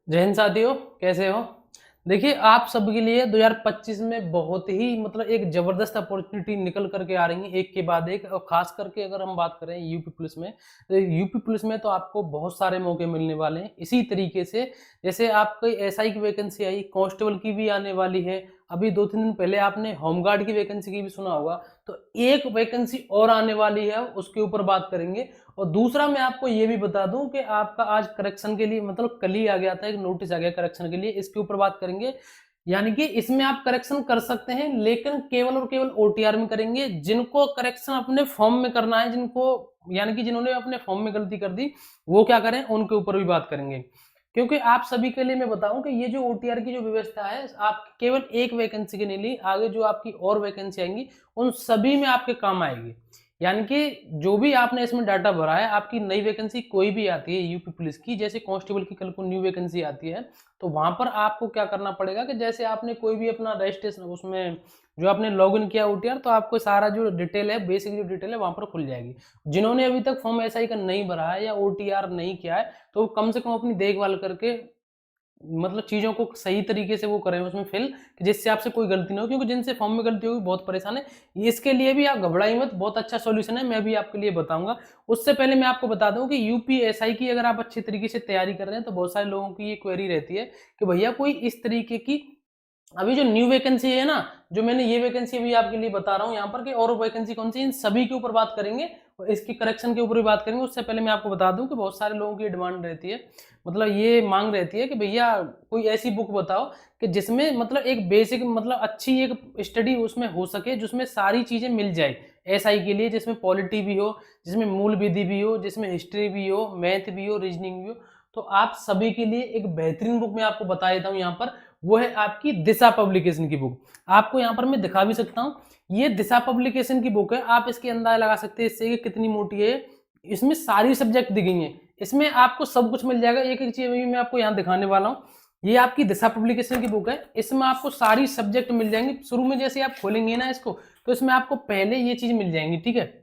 जय हिंद साथियों, कैसे हो? देखिए, आप सबके लिए 2025 में बहुत ही एक ज़बरदस्त अपॉर्चुनिटी निकल कर के आ रही है, एक के बाद एक। और ख़ास करके अगर हम बात करें यूपी पुलिस में, तो यूपी पुलिस में तो आपको बहुत सारे मौके मिलने वाले हैं। इसी तरीके से जैसे आपकी एसआई की वैकेंसी आई, कांस्टेबल की भी आने वाली है। अभी 2-3 दिन पहले आपने होमगार्ड की वैकेंसी की भी सुना होगा, तो एक वैकेंसी और आने वाली है, उसके ऊपर बात करेंगे। और दूसरा मैं आपको ये भी बता दूं कि आपका आज करेक्शन के लिए कल ही आ गया था, एक नोटिस आ गया करेक्शन के लिए, इसके ऊपर बात करेंगे। यानी कि इसमें आप करेक्शन कर सकते हैं, लेकिन केवल और केवल ओटीआर में करेंगे। जिनको करेक्शन अपने फॉर्म में करना है, जिनको यानी कि जिन्होंने अपने फॉर्म में गलती कर दी, वो क्या करें, उनके ऊपर भी बात करेंगे। क्योंकि आप सभी के लिए मैं बताऊं कि ये जो ओटीआर की जो व्यवस्था है, आप केवल एक वैकेंसी के नहीं ली, आगे जो आपकी और वैकेंसी आएंगी उन सभी में आपके काम आएगी। यानी कि जो भी आपने इसमें डाटा भरा है, आपकी नई वैकेंसी कोई भी आती है यूपी पुलिस की, जैसे कांस्टेबल की कल को न्यू वैकेंसी आती है, तो वहां पर आपको क्या करना पड़ेगा कि जैसे आपने कोई भी अपना रजिस्ट्रेशन उसमें जो आपने लॉगिन किया ओटीआर, तो आपको सारा जो डिटेल है, बेसिक जो डिटेल है, वहां पर खुल जाएगी। जिन्होंने अभी तक फॉर्म एसआई का नहीं भरा है या ओटीआर नहीं किया है, तो कम से कम अपनी देखभाल करके चीजों को सही तरीके से वो करें उसमें फिल, कि जिससे आपसे कोई गलती ना हो, क्योंकि जिनसे फॉर्म में गलती होगी बहुत परेशान है। इसके लिए भी आप घबराई मत, बहुत अच्छा सॉल्यूशन है, मैं भी आपके लिए बताऊंगा। उससे पहले मैं आपको बता दूं कि यूपीएसआई की अगर आप अच्छी तरीके से तैयारी कर रहे हैं, तो बहुत सारे लोगों की ये क्वेरी रहती है कि भैया कोई इस तरीके की अभी जो न्यू वैकेंसी है ना, जो मैंने ये वैकेंसी अभी आपके लिए बता रहा हूँ यहाँ पर, कि और वैकेंसी कौन सी, इन सभी के ऊपर बात करेंगे और इसकी करेक्शन के ऊपर भी बात करेंगे। उससे पहले मैं आपको बता दूं कि बहुत सारे लोगों की डिमांड रहती है, ये मांग रहती है कि भैया कोई ऐसी बुक बताओ कि जिसमें एक बेसिक अच्छी एक स्टडी उसमें हो सके, जिसमें सारी चीजें मिल जाए एसआई के लिए, जिसमें पॉलिटी भी हो, जिसमें मूल विधि भी हो, जिसमें हिस्ट्री भी हो, मैथ भी हो, रीजनिंग भी हो। तो आप सभी के लिए एक बेहतरीन बुक मैं आपको बता देता हूँ यहाँ पर, वो है आपकी दिशा पब्लिकेशन की बुक। आपको यहाँ पर मैं दिखा भी सकता हूँ, ये दिशा पब्लिकेशन की बुक है। आप इसके अंदाजा लगा सकते हैं इससे कि कितनी मोटी है। इसमें सारी सब्जेक्ट दी गई हैं, इसमें आपको सब कुछ मिल जाएगा। एक एक चीज मैं आपको यहाँ दिखाने वाला हूँ। ये आपकी दिशा पब्लिकेशन की बुक है, इसमें आपको सारी सब्जेक्ट मिल जाएंगी। शुरू में जैसे आप खोलेंगे ना इसको, तो इसमें आपको पहले ये चीज मिल जाएंगी, ठीक है।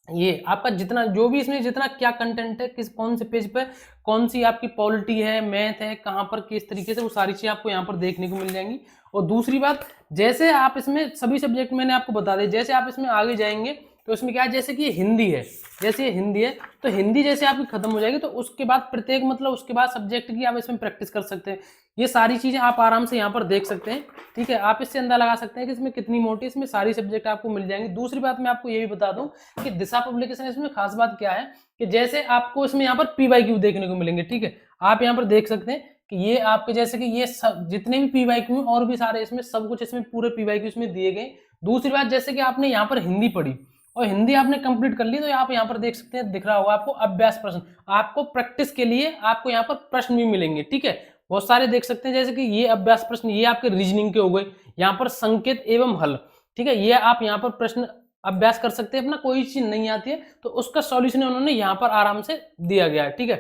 ये आपका जितना जो भी इसमें जितना क्या कंटेंट है, किस कौन से पेज पे कौन सी आपकी पॉलिटी है, मैथ है, कहाँ पर किस तरीके से, वो सारी चीजें आपको यहाँ पर देखने को मिल जाएंगी। और दूसरी बात, जैसे आप इसमें सभी सब्जेक्ट मैंने आपको बता दिए, जैसे आप इसमें आगे जाएंगे तो इसमें क्या है, जैसे कि हिंदी है, जैसे ये हिंदी है, तो हिंदी जैसे आपकी खत्म हो जाएगी, तो उसके बाद प्रत्येक उसके बाद सब्जेक्ट की आप इसमें प्रैक्टिस कर सकते हैं। ये सारी चीजें आप आराम से यहाँ पर देख सकते हैं, ठीक है। आप इससे अंदाजा लगा सकते हैं कि इसमें कितनी मोटी, इसमें सारी सब्जेक्ट आपको मिल जाएंगी। दूसरी बात मैं आपको ये भी बता दूं कि दिशा पब्लिकेशन इसमें खास बात क्या है, कि जैसे आपको इसमें यहाँ पर पीवाईक्यू देखने को मिलेंगे, ठीक है। आप यहाँ पर देख सकते हैं कि ये आपके जैसे कि ये जितने भी पीवाईक्यू और भी सारे इसमें सब कुछ इसमें पूरे पीवाईक्यू इसमें दिए गए। दूसरी बात, जैसे कि आपने यहाँ पर हिंदी पढ़ी और हिंदी आपने कंप्लीट कर ली, तो आप यहाँ पर देख सकते हैं, दिख रहा होगा आपको अभ्यास प्रश्न। आपको प्रैक्टिस के लिए आपको यहाँ पर प्रश्न भी मिलेंगे, ठीक है। बहुत सारे देख सकते हैं, जैसे कि ये अभ्यास प्रश्न, ये आपके रीजनिंग के हो गए। यहाँ पर संकेत एवं हल, ठीक है, ये आप यहाँ पर प्रश्न अभ्यास कर सकते हैं। अपना कोई चीज नहीं आती है तो उसका सॉल्यूशन उन्होंने यहाँ पर आराम से दिया गया है, ठीक है।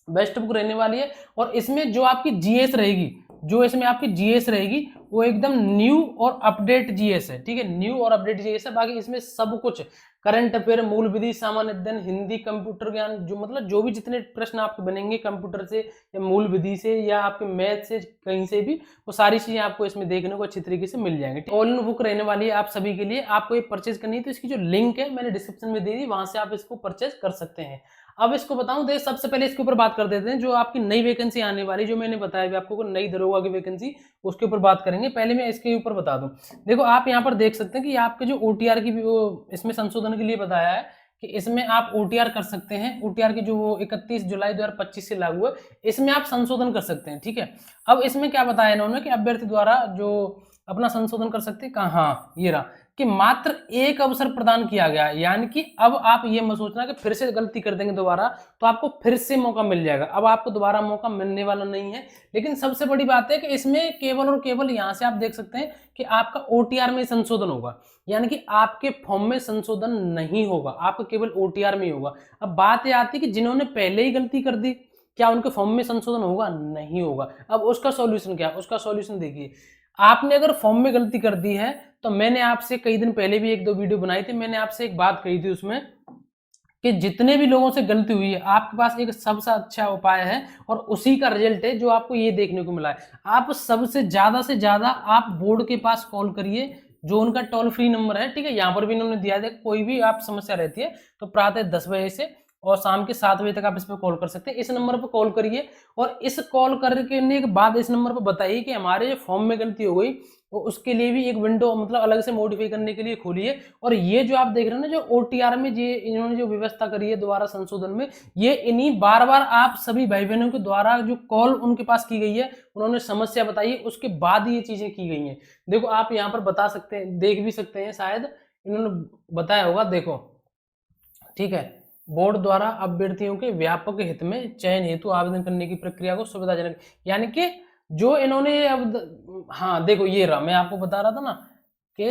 बेस्ट बुक रहने वाली है। और इसमें जो आपकी जीएस रहेगी, जो इसमें आपकी जीएस रहेगी, वो एकदम न्यू और अपडेट जीएस है, ठीक है। न्यू और अपडेट जीएस है। बाकी इसमें सब कुछ करंट अफेयर, मूल विधि, सामान्य अध्ययन, हिंदी, कंप्यूटर ज्ञान, जो भी जितने प्रश्न आपके बनेंगे कंप्यूटर से या मूल विधि से या आपके मैथ से कहीं से भी, वो सारी चीजें आपको इसमें देखने को अच्छी तरीके से मिल जाएंगे। ऑल इन बुक रहने वाली है आप सभी के लिए। आपको ये परचेज करनी है तो इसकी जो लिंक है मैंने डिस्क्रिप्शन में दे दी, वहां से आप इसको परचेज कर सकते हैं। अब इसको बताऊं, देख सबसे पहले इसके ऊपर बात कर देते हैं, जो आपकी नई वैकेंसी आने वाली, जो मैंने बताया भी आपको नई दरोगा की वैकेंसी, उसके ऊपर बात करेंगे। पहले मैं इसके ऊपर बता दूं। देखो, आप यहाँ पर देख सकते हैं कि आपके जो ओटीआर की भी वो इसमें संशोधन के लिए बताया है कि इसमें आप ओटीआर कर सकते हैं। ओटीआर की जो वो 31 जुलाई 2025 से लागू है, इसमें आप संशोधन कर सकते हैं, ठीक है। अब इसमें क्या बताया इन्होंने कि अभ्यर्थी द्वारा जो अपना संशोधन कर सकते हैं, कहाँ, हाँ ये रहा, कि मात्र एक अवसर प्रदान किया गया है। यानी कि अब आप ये मत सोचना कि फिर से गलती कर देंगे दोबारा तो आपको फिर से मौका मिल जाएगा। अब आपको दोबारा मौका मिलने वाला नहीं है। लेकिन सबसे बड़ी बात है कि इसमें केवल और केवल यहां से आप देख सकते हैं कि आपका ओटीआर में संशोधन होगा, यानी कि आपके फॉर्म में संशोधन नहीं होगा, आपका केवल ओटीआर में ही होगा। अब बात यह आती है कि जिन्होंने पहले ही गलती कर दी, क्या उनके फॉर्म में संशोधन होगा? नहीं होगा। अब उसका सॉल्यूशन क्या है? उसका सॉल्यूशन देखिए, आपने अगर फॉर्म में गलती कर दी है, तो मैंने आपसे कई दिन पहले भी एक दो वीडियो बनाई थी, मैंने आपसे एक बात कही थी उसमें कि जितने भी लोगों से गलती हुई है आपके पास एक सबसे अच्छा उपाय है और उसी का रिजल्ट है जो आपको ये देखने को मिला है। आप सबसे से ज्यादा आप बोर्ड के पास कॉल करिए, जो उनका टोल फ्री नंबर है, ठीक है, यहाँ पर भी इन्होंने दिया है। कोई भी आप समस्या रहती है तो प्रातः 10 बजे से और शाम के 7 बजे तक आप इस पर कॉल कर सकते हैं। इस नंबर पर कॉल करिए और इस कॉल करने के बाद इस नंबर पर बताइए कि हमारे जो फॉर्म में गलती हो गई, वो उसके लिए भी एक विंडो मतलब अलग से मॉडिफाई करने के लिए खोलिए। और ये जो आप देख रहे हैं ना, जो ओटीआर में ये इन्होंने जो व्यवस्था करी है दोबारा संशोधन में, ये इन्हीं बार बार आप सभी भाई बहनों के द्वारा जो कॉल उनके पास की गई है, उन्होंने समस्या बताई है, उसके बाद ये चीजें की गई हैं। देखो आप यहाँ पर बता सकते हैं, देख भी सकते हैं, शायद इन्होंने बताया होगा, देखो, ठीक है। बोर्ड द्वारा अभ्यर्थियों के व्यापक हित में चयन हेतु आवेदन करने की प्रक्रिया को सुविधाजनक, यानी कि जो इन्होंने अब, हाँ देखो ये रहा, मैं आपको बता रहा था ना कि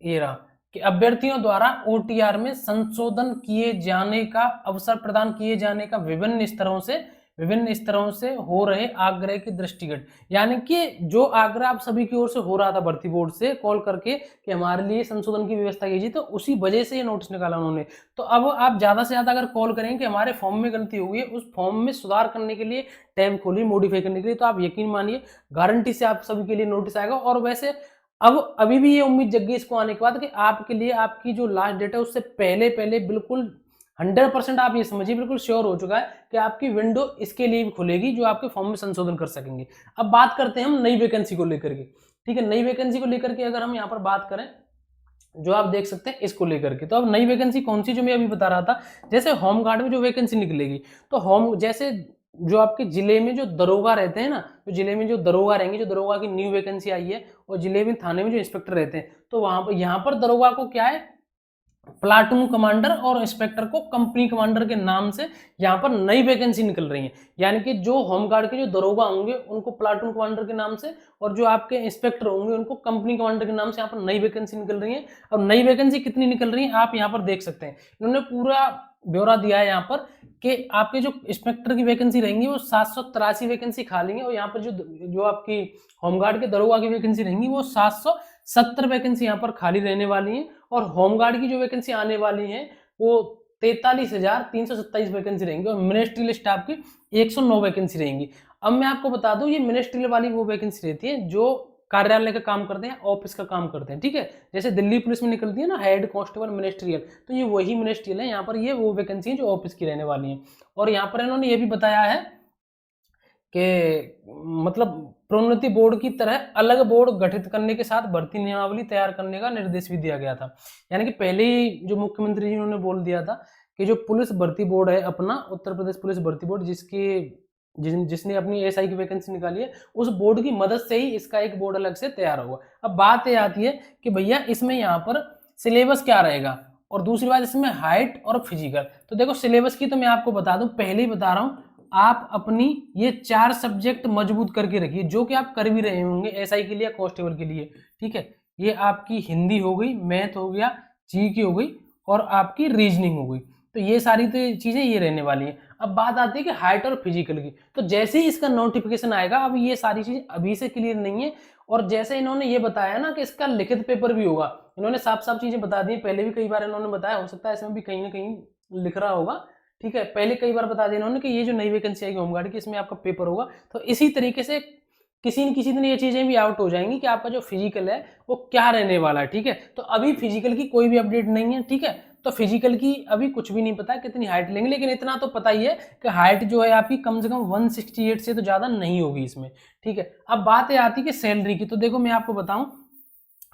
ये रहा कि अभ्यर्थियों द्वारा ओटीआर में संशोधन किए जाने का अवसर प्रदान किए जाने का विभिन्न स्तरों से हो रहे आग्रह के दृष्टिगत, यानी कि जो आग्रह आप सभी की ओर से हो रहा था भर्ती बोर्ड से कॉल करके कि हमारे लिए संशोधन की व्यवस्था कीजिए, तो उसी वजह से ये नोटिस निकाला उन्होंने। तो अब आप ज्यादा से ज्यादा अगर कॉल करें कि हमारे फॉर्म में गलती हुई है, उस फॉर्म में सुधार करने के लिए टैब खोलिए मॉडिफाई करने के लिए, तो आप यकीन मानिए गारंटी से आप सभी के लिए नोटिस आएगा। और वैसे अब अभी भी ये उम्मीद जग गई इसको आने के बाद कि आपके लिए आपकी जो लास्ट डेट है उससे पहले पहले बिल्कुल 100% आप ये समझिए बिल्कुल श्योर हो चुका है कि आपकी विंडो इसके लिए भी खुलेगी जो आपके फॉर्म में संशोधन कर सकेंगे। अब बात करते हैं हम नई वैकेंसी को लेकर के, ठीक है। नई वैकेंसी को लेकर के अगर हम यहाँ पर बात करें, जो आप देख सकते हैं इसको लेकर के, तो अब नई वैकेंसी कौन सी, जो मैं अभी बता रहा था, जैसे होम गार्ड में जो वैकेंसी निकलेगी, तो होम जैसे जो आपके जिले में जो दरोगा रहते हैं ना, तो जिले में जो दरोगा रहेंगे, जो दरोगा की न्यू वैकेंसी आई है, और जिले में थाने में जो इंस्पेक्टर रहते हैं, तो वहां पर यहाँ पर दरोगा को क्या है, प्लाटून कमांडर, और इंस्पेक्टर को कंपनी कमांडर के नाम से यहाँ पर नई वैकेंसी निकल रही है। यानी कि जो होमगार्ड के जो दरोगा होंगे उनको प्लाटून कमांडर के नाम से, और जो आपके इंस्पेक्टर होंगे उनको कंपनी कमांडर के नाम से यहाँ पर नई वैकेंसी निकल रही है। और नई वैकेंसी कितनी निकल रही है आप यहाँ पर देख सकते हैं, इन्होंने पूरा ब्यौरा दिया है यहाँ पर कि आपके जो इंस्पेक्टर की वैकेंसी रहेंगी वो 783 वैकेंसी खाली है, और यहाँ पर जो आपकी होमगार्ड के दरोगा की वैकेंसी रहेंगी वो 770 वैकेंसी यहाँ पर खाली रहने वाली है। और होमगार्ड की जो वैकेंसी आने वाली है वो 43,327 वैकेंसी रहेंगी, और मिनिस्ट्रियल स्टाफ की 109 वैकेंसी रहेंगी। अब मैं आपको बता दूं, ये मिनिस्ट्रियल वाली वो वैकेंसी रहती है जो कार्यालय का काम करते हैं, ऑफिस का काम करते हैं, ठीक है। जैसे दिल्ली पुलिस में निकलती है ना हेड कांस्टेबल मिनिस्ट्रियल, तो ये वही मिनिस्ट्रियल है। यहाँ पर ये वो वैकेंसी है जो ऑफिस की रहने वाली है। और यहाँ पर इन्होंने ये भी बताया है कि मतलब प्रोन्नति बोर्ड की तरह अलग बोर्ड गठित करने के साथ भर्ती नियमावली तैयार करने का निर्देश भी दिया गया था। यानी कि पहले ही जो मुख्यमंत्री जी उन्होंने बोल दिया था कि जो पुलिस भर्ती बोर्ड है अपना, उत्तर प्रदेश पुलिस भर्ती बोर्ड, जिसने अपनी एसआई की वैकेंसी निकाली है, उस बोर्ड की मदद से ही इसका एक बोर्ड अलग से तैयार होगा। अब बात ये आती है कि भैया इसमें यहाँ पर सिलेबस क्या रहेगा, और दूसरी बात इसमें हाइट और फिजिकल। तो देखो सिलेबस की तो मैं आपको बता दूं, पहले ही बता रहा हूं, आप अपनी ये 4 सब्जेक्ट मजबूत करके रखिए, जो कि आप कर भी रहे होंगे एसआई के लिए, कांस्टेबल के लिए, ठीक है। ये आपकी हिंदी हो गई, मैथ हो गया, जीके हो गई, और आपकी रीजनिंग हो गई। तो ये सारी तो चीजें ये रहने वाली हैं। अब बात आती है कि हाइट और फिजिकल की, तो जैसे ही इसका नोटिफिकेशन आएगा, अब ये सारी चीज अभी से क्लियर नहीं है। और जैसे इन्होंने ये बताया ना कि इसका लिखित पेपर भी होगा, इन्होंने साफ साफ चीजें बता दी, पहले भी कई बार इन्होंने बताया, हो सकता है इसमें भी कहीं ना कहीं लिख रहा होगा, ठीक है। पहले कई बार बता दिया इन्होंने कि ये जो नई वैकेंसी आएगी होमगार्ड की, इसमें आपका पेपर होगा। तो इसी तरीके से किसी न किसी दिन ये चीजें भी आउट हो जाएंगी कि आपका जो फिजिकल है वो क्या रहने वाला है, ठीक है। तो अभी फिजिकल की कोई भी अपडेट नहीं है, ठीक है। तो फिजिकल की अभी कुछ भी नहीं पता कितनी हाइट लेंगे, लेकिन इतना तो पता ही है कि हाइट जो है आपकी कम से कम 168 से तो ज्यादा नहीं होगी इसमें, ठीक है। अब बात ये आती है कि सैलरी की, तो देखो मैं आपको बताऊं,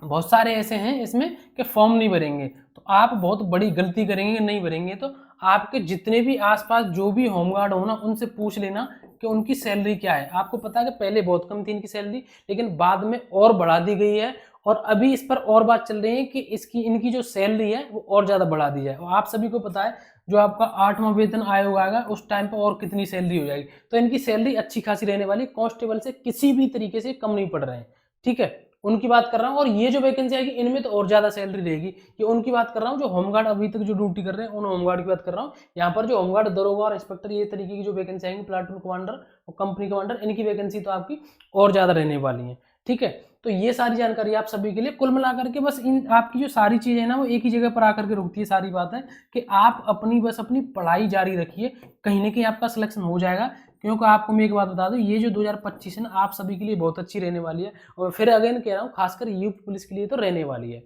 बहुत सारे ऐसे हैं इसमें कि फॉर्म नहीं भरेंगे, तो आप बहुत बड़ी गलती करेंगे, नहीं भरेंगे तो आपके जितने भी आसपास जो भी होमगार्ड हो ना, उनसे पूछ लेना कि उनकी सैलरी क्या है। आपको पता है कि पहले बहुत कम थी इनकी सैलरी, लेकिन बाद में और बढ़ा दी गई है, और अभी इस पर और बात चल रही है कि इनकी जो सैलरी है वो और ज्यादा बढ़ा दी जाए। और आप सभी को पता है जो आपका 8वां वेतन आयोग आएगा उस टाइम पर और कितनी सैलरी हो जाएगी, तो इनकी सैलरी अच्छी खासी रहने वाली, कांस्टेबल से किसी भी तरीके से कम नहीं पड़ रहे हैं, ठीक है। उनकी बात कर रहा हूँ। और ये जो वैकेंसी आएगी इनमें तो और ज्यादा सैलरी रहेगी, ये उनकी बात कर रहा हूँ जो होमगार्ड अभी तक जो ड्यूटी कर रहे हैं, उन होमगार्ड की बात कर रहा हूँ। यहाँ पर जो होमगार्ड दरोगा और इंस्पेक्टर ये तरीके की जो वैकेंसी आएंगी, प्लाटून कमांडर और कंपनी कमांडर, इनकी वैकेंसी तो आपकी और ज्यादा रहने वाली है, ठीक है। तो ये सारी जानकारी आप सभी के लिए कुल मिलाकर के बस इन आपकी जो सारी चीजें है ना वो एक ही जगह पर आकर के रुकती है। सारी बात है कि आप अपनी पढ़ाई जारी रखिए, कहीं ना कहीं आपका सिलेक्शन हो जाएगा। क्योंकि आपको मैं एक बात बता दूं, ये जो 2025 है ना आप सभी के लिए बहुत अच्छी रहने वाली है। और फिर अगेन कह रहा हूँ, खासकर यूपी पुलिस के लिए तो रहने वाली है,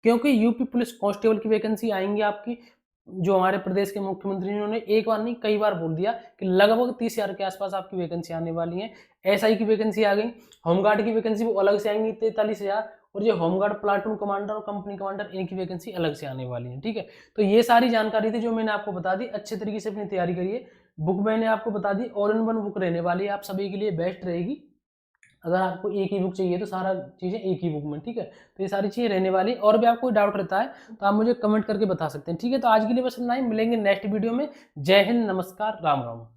क्योंकि यूपी पुलिस कांस्टेबल की वैकेंसी आएंगी आपकी। जो हमारे प्रदेश के मुख्यमंत्री ने एक बार नहीं कई बार बोल दिया कि लगभग 30,000 के आसपास आपकी वैकेंसी आने वाली है। एसआई की वैकेंसी आ गई, होमगार्ड की वैकेंसी वो अलग से आएंगी 43,000, और जो होमगार्ड प्लाटून कमांडर और कंपनी कमांडर इनकी वैकेंसी अलग से आने वाली है। ठीक है, तो ये सारी जानकारी थी जो मैंने आपको बता दी। अच्छे तरीके से अपनी तैयारी करिए। बुक मैंने आपको बता दी, ऑल इन वन बुक रहने वाली है, आप सभी के लिए बेस्ट रहेगी। अगर आपको एक ही बुक चाहिए तो सारा चीज़ें एक ही बुक में, ठीक है। तो ये सारी चीज़ें रहने वाली। और भी आपको कोई डाउट रहता है तो आप मुझे कमेंट करके बता सकते हैं, ठीक है। तो आज के लिए बस इतना ही, मिलेंगे नेक्स्ट वीडियो में। जय हिंद, नमस्कार, राम राम।